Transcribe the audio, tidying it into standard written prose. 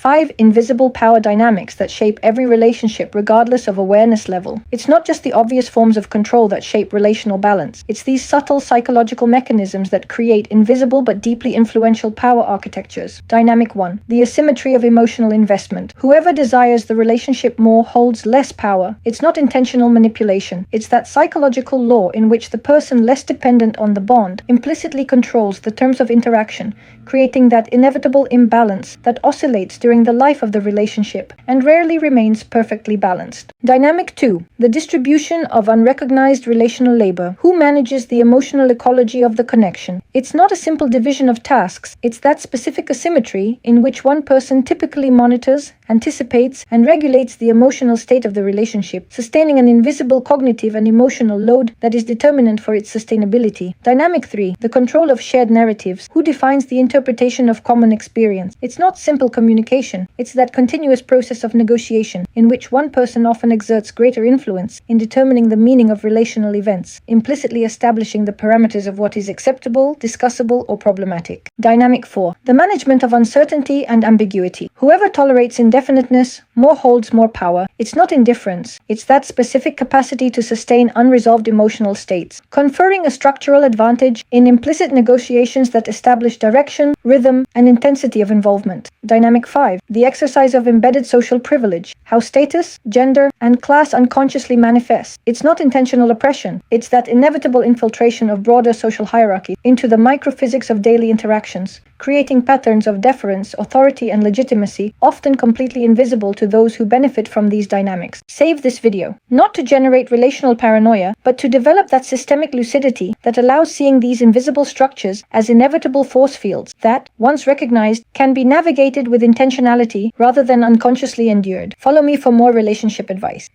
5. Invisible power dynamics that shape every relationship regardless of awareness level. It's not just the obvious forms of control that shape relational balance. It's these subtle psychological mechanisms that create invisible but deeply influential power architectures. Dynamic 1. The asymmetry of emotional investment. Whoever desires the relationship more holds less power. It's not intentional manipulation. It's that psychological law in which the person less dependent on the bond implicitly controls the terms of interaction, creating that inevitable imbalance that oscillates during the life of the relationship and rarely remains perfectly balanced. Dynamic 2. The distribution of unrecognized relational labor. Who manages the emotional ecology of the connection? It's not a simple division of tasks. It's that specific asymmetry in which one person typically monitors, anticipates, and regulates the emotional state of the relationship, sustaining an invisible cognitive and emotional load that is determinant for its sustainability. Dynamic 3. The control of shared narratives. Who defines the interpretation of common experience? It's not simple communication. It's that continuous process of negotiation in which one person often exerts greater influence in determining the meaning of relational events, implicitly establishing the parameters of what is acceptable, discussable, or problematic. Dynamic 4. The management of uncertainty and ambiguity. Whoever tolerates indefiniteness more holds more power. It's not indifference. It's that specific capacity to sustain unresolved emotional states, conferring a structural advantage in implicit negotiations that establish direction, rhythm, and intensity of involvement. Dynamic 5. The exercise of embedded social privilege. How status, gender, and class unconsciously manifest. It's not intentional oppression. It's that inevitable infiltration of broader social hierarchy into the microphysics of daily interactions, creating patterns of deference, authority, and legitimacy, often completely invisible to those who benefit from these dynamics. Save this video, not to generate relational paranoia, but to develop that systemic lucidity that allows seeing these invisible structures as inevitable force fields that, once recognized, can be navigated with intentionality rather than unconsciously endured. Follow me for more relationship advice.